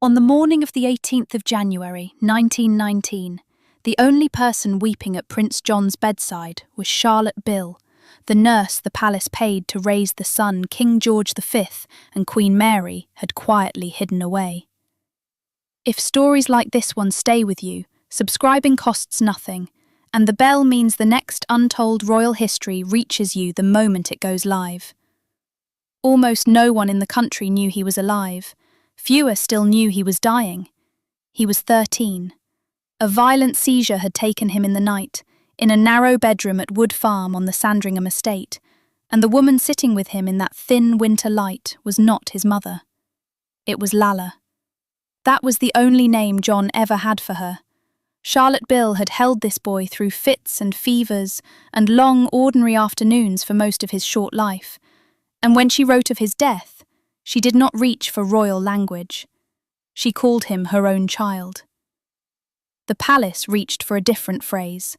On the morning of the 18th of January, 1919, the only person weeping at Prince John's bedside was Charlotte Bill, the nurse the palace paid to raise the son King George V and Queen Mary had quietly hidden away. If stories like this one stay with you, subscribing costs nothing, and the bell means the next untold royal history reaches you the moment it goes live. Almost no one in the country knew he was alive. Fewer still knew he was dying. He was 13. A violent seizure had taken him in the night, in a narrow bedroom at Wood Farm on the Sandringham estate, and the woman sitting with him in that thin winter light was not his mother. It was Lalla. That was the only name John ever had for her. Charlotte Bill had held this boy through fits and fevers and long, ordinary afternoons for most of his short life, and when she wrote of his death, she did not reach for royal language. She called him her own child. The palace reached for a different phrase.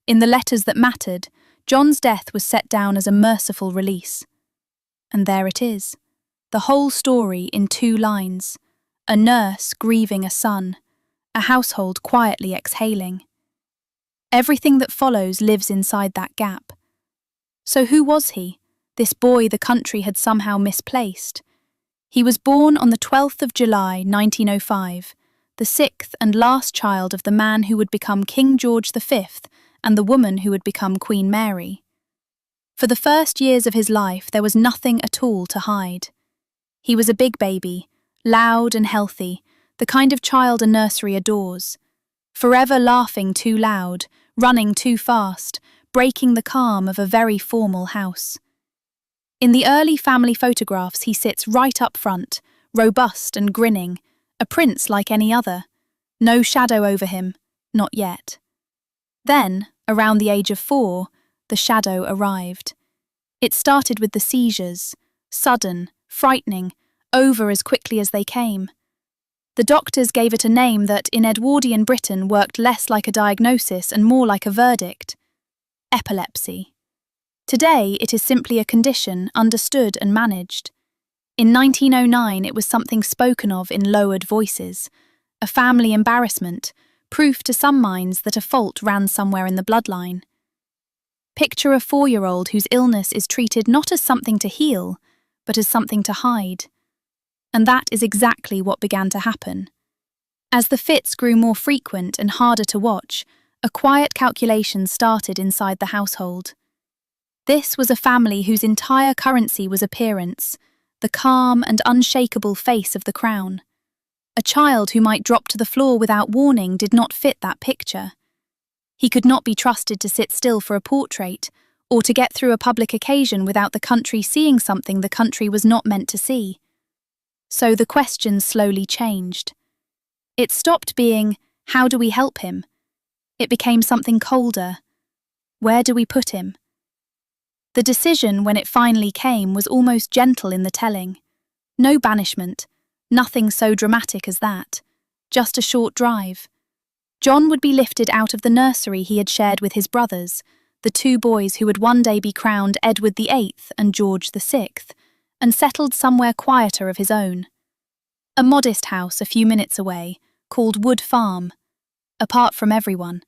In the letters that mattered, John's death was set down as a merciful release. And there it is, the whole story in 2 lines. A nurse grieving a son, a household quietly exhaling. Everything that follows lives inside that gap. So who was he, this boy the country had somehow misplaced? He was born on the 12th of July, 1905, the 6th and last child of the man who would become King George V and the woman who would become Queen Mary. For the first years of his life, there was nothing at all to hide. He was a big baby, loud and healthy, the kind of child a nursery adores, forever laughing too loud, running too fast, breaking the calm of a very formal house. In the early family photographs, he sits right up front, robust and grinning, a prince like any other. No shadow over him, not yet. Then, around the age of 4, the shadow arrived. It started with the seizures, sudden, frightening, over as quickly as they came. The doctors gave it a name that, in Edwardian Britain, worked less like a diagnosis and more like a verdict: epilepsy. Today, it is simply a condition understood and managed. In 1909, it was something spoken of in lowered voices, a family embarrassment, proof to some minds that a fault ran somewhere in the bloodline. Picture a 4-year-old whose illness is treated not as something to heal, but as something to hide. And that is exactly what began to happen. As the fits grew more frequent and harder to watch, a quiet calculation started inside the household. This was a family whose entire currency was appearance, the calm and unshakable face of the crown. A child who might drop to the floor without warning did not fit that picture. He could not be trusted to sit still for a portrait, or to get through a public occasion without the country seeing something the country was not meant to see. So the question slowly changed. It stopped being, how do we help him? It became something colder. Where do we put him? The decision, when it finally came, was almost gentle in the telling. No banishment, nothing so dramatic as that. Just a short drive. John would be lifted out of the nursery he had shared with his brothers, the 2 boys who would one day be crowned Edward VIII and George VI, and settled somewhere quieter of his own. A modest house a few minutes away, called Wood Farm, apart from everyone.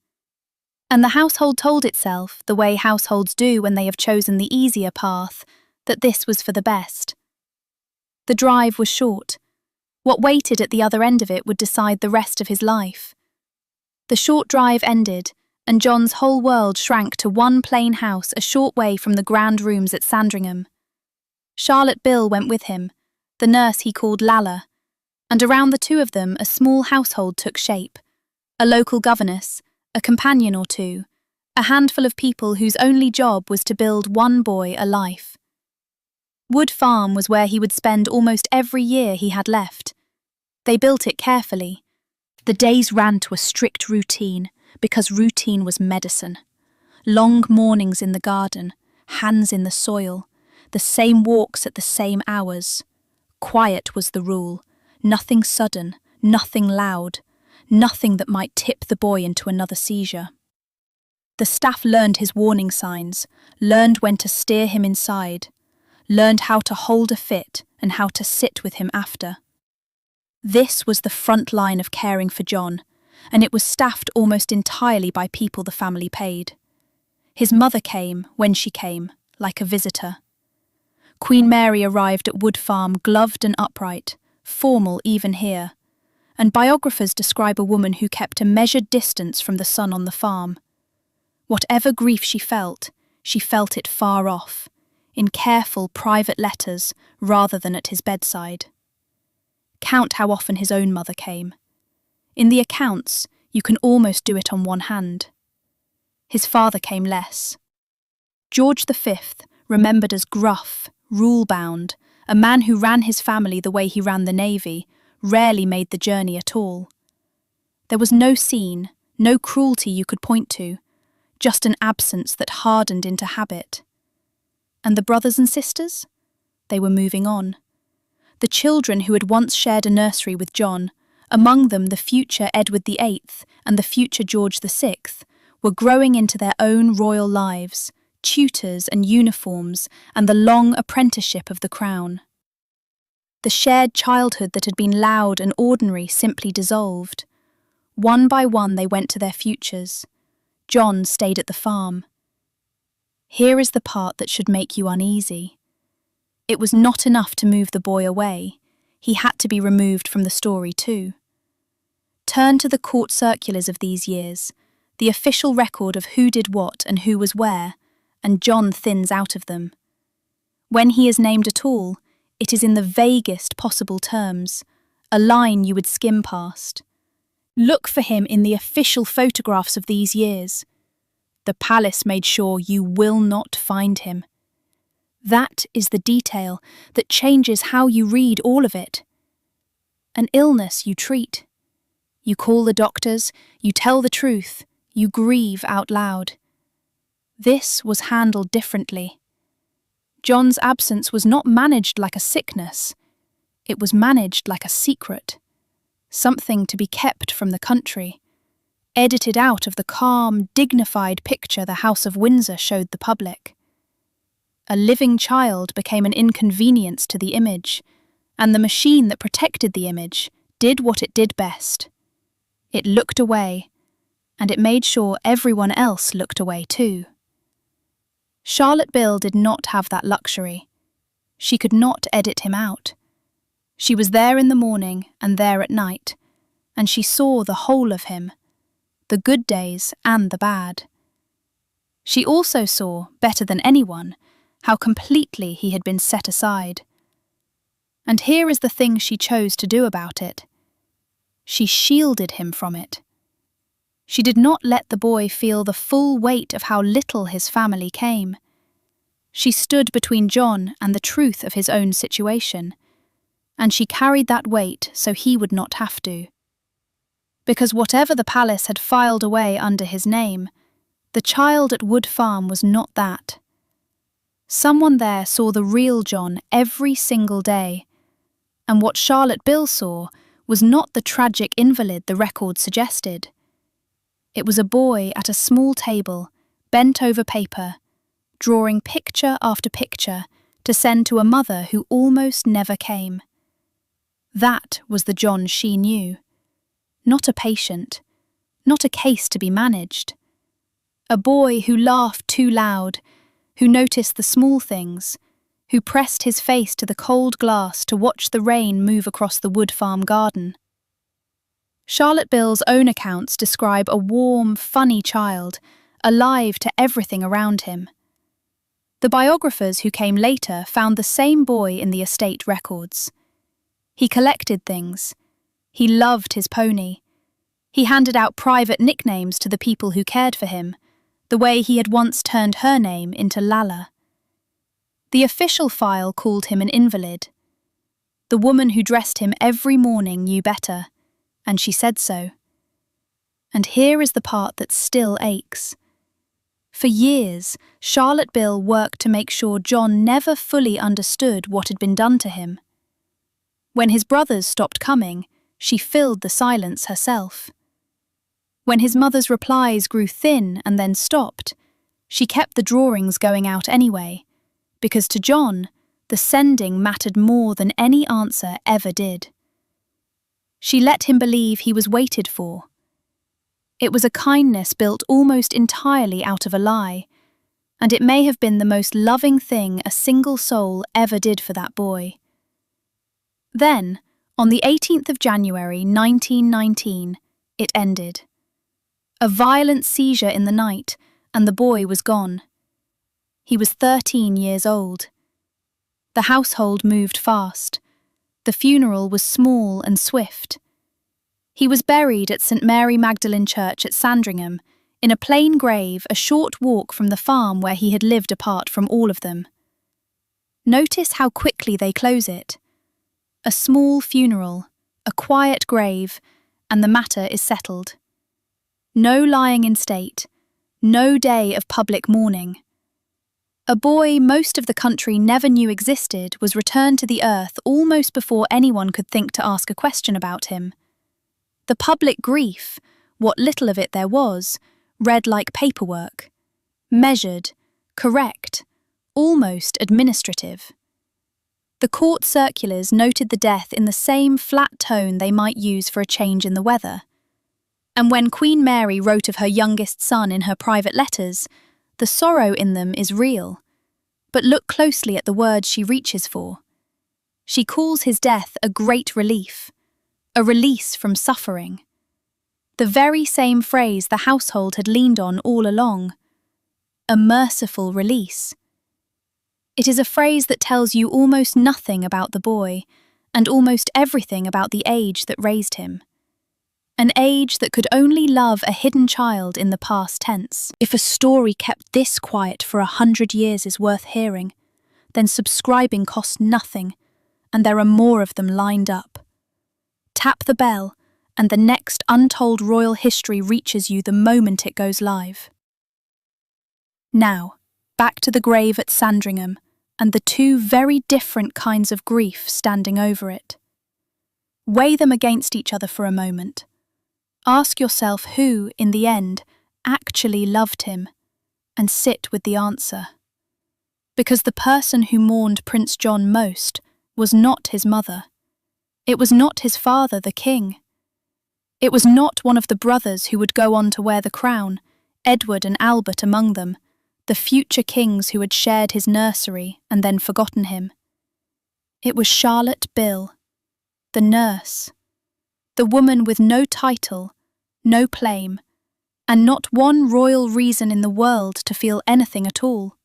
And the household told itself, the way households do when they have chosen the easier path, that this was for the best. The drive was short. What waited at the other end of it would decide the rest of his life. The short drive ended, and John's whole world shrank to one plain house a short way from the grand rooms at Sandringham. Charlotte Bill went with him, the nurse he called Lalla, and around the 2 of them a small household took shape. A local governess, a companion or 2, a handful of people whose only job was to build one boy a life. Wood Farm was where he would spend almost every year he had left. They built it carefully. The days ran to a strict routine, because routine was medicine. Long mornings in the garden, hands in the soil, the same walks at the same hours. Quiet was the rule, nothing sudden, nothing loud, nothing that might tip the boy into another seizure. The staff learned his warning signs, learned when to steer him inside, learned how to hold a fit and how to sit with him after. This was the front line of caring for John, and it was staffed almost entirely by people the family paid. His mother came, when she came, like a visitor. Queen Mary arrived at Wood Farm gloved and upright, formal even here, and biographers describe a woman who kept a measured distance from the son on the farm. Whatever grief she felt it far off, in careful private letters rather than at his bedside. Count how often his own mother came. In the accounts, you can almost do it on one hand. His father came less. George V, remembered as gruff, rule-bound, a man who ran his family the way he ran the navy, rarely made the journey at all. There was no scene, no cruelty you could point to, just an absence that hardened into habit. And the brothers and sisters? They were moving on. The children who had once shared a nursery with John, among them the future Edward VIII and the future George VI, were growing into their own royal lives, tutors and uniforms, and the long apprenticeship of the crown. The shared childhood that had been loud and ordinary simply dissolved. One by one they went to their futures. John stayed at the farm. Here is the part that should make you uneasy. It was not enough to move the boy away. He had to be removed from the story too. Turn to the court circulars of these years, the official record of who did what and who was where, and John thins out of them. When he is named at all, it is in the vaguest possible terms, a line you would skim past. Look for him in the official photographs of these years. The palace made sure you will not find him. That is the detail that changes how you read all of it. An illness you treat. You call the doctors, you tell the truth, you grieve out loud. This was handled differently. John's absence was not managed like a sickness. It was managed like a secret. Something to be kept from the country, edited out of the calm, dignified picture the House of Windsor showed the public. A living child became an inconvenience to the image, and the machine that protected the image did what it did best. It looked away, and it made sure everyone else looked away too. Charlotte Bill did not have that luxury. She could not edit him out. She was there in the morning and there at night, and she saw the whole of him, the good days and the bad. She also saw, better than anyone, how completely he had been set aside. And here is the thing she chose to do about it. She shielded him from it. She did not let the boy feel the full weight of how little his family came. She stood between John and the truth of his own situation, and she carried that weight so he would not have to. Because whatever the palace had filed away under his name, the child at Wood Farm was not that. Someone there saw the real John every single day, and what Charlotte Bill saw was not the tragic invalid the record suggested. It was a boy at a small table, bent over paper, drawing picture after picture to send to a mother who almost never came. That was the John she knew. Not a patient, not a case to be managed. A boy who laughed too loud, who noticed the small things, who pressed his face to the cold glass to watch the rain move across the Wood Farm garden. Charlotte Bill's own accounts describe a warm, funny child, alive to everything around him. The biographers who came later found the same boy in the estate records. He collected things. He loved his pony. He handed out private nicknames to the people who cared for him, the way he had once turned her name into Lala. The official file called him an invalid. The woman who dressed him every morning knew better, and she said so. And here is the part that still aches. For years, Charlotte Bill worked to make sure John never fully understood what had been done to him. When his brothers stopped coming, she filled the silence herself. When his mother's replies grew thin and then stopped, she kept the drawings going out anyway, because to John, the sending mattered more than any answer ever did. She let him believe he was waited for. It was a kindness built almost entirely out of a lie, and it may have been the most loving thing a single soul ever did for that boy. Then, on the 18th of January 1919, it ended. A violent seizure in the night, and the boy was gone. He was 13 years old. The household moved fast. The funeral was small and swift. He was buried at St. Mary Magdalene Church at Sandringham, in a plain grave a short walk from the farm where he had lived apart from all of them. Notice how quickly they close it. A small funeral, a quiet grave, and the matter is settled. No lying in state, no day of public mourning. A boy most of the country never knew existed was returned to the earth almost before anyone could think to ask a question about him. The public grief, what little of it there was, read like paperwork. Measured, correct, almost administrative. The court circulars noted the death in the same flat tone they might use for a change in the weather. And when Queen Mary wrote of her youngest son in her private letters, the sorrow in them is real. But look closely at the words she reaches for. She calls his death a great relief, a release from suffering. The very same phrase the household had leaned on all along. A merciful release. It is a phrase that tells you almost nothing about the boy, and almost everything about the age that raised him. An age that could only love a hidden child in the past tense. If a story kept this quiet for 100 years is worth hearing, then subscribing costs nothing, and there are more of them lined up. Tap the bell, and the next untold royal history reaches you the moment it goes live. Now, back to the grave at Sandringham, and the two very different kinds of grief standing over it. Weigh them against each other for a moment. Ask yourself who, in the end, actually loved him, and sit with the answer. Because the person who mourned Prince John most was not his mother. It was not his father, the king. It was not one of the brothers who would go on to wear the crown, Edward and Albert among them, the future kings who had shared his nursery and then forgotten him. It was Charlotte Bill, the nurse, the woman with no title, no claim, and not one royal reason in the world to feel anything at all.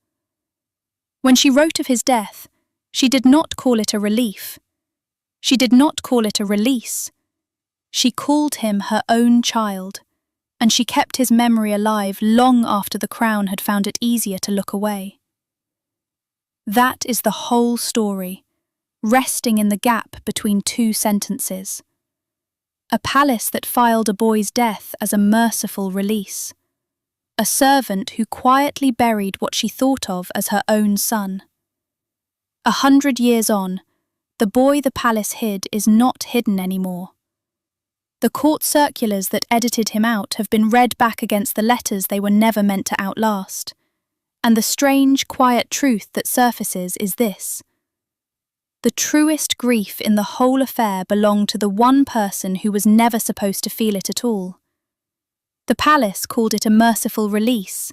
When she wrote of his death, she did not call it a relief. She did not call it a release. She called him her own child, and she kept his memory alive long after the crown had found it easier to look away. That is the whole story, resting in the gap between two sentences. A palace that filed a boy's death as a merciful release. A servant who quietly buried what she thought of as her own son. 100 years on, the boy the palace hid is not hidden anymore. The court circulars that edited him out have been read back against the letters they were never meant to outlast. And the strange, quiet truth that surfaces is this. The truest grief in the whole affair belonged to the one person who was never supposed to feel it at all. The palace called it a merciful release.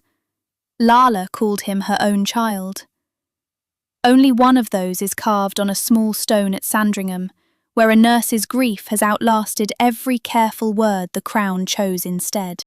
Lala called him her own child. Only one of those is carved on a small stone at Sandringham, where a nurse's grief has outlasted every careful word the crown chose instead.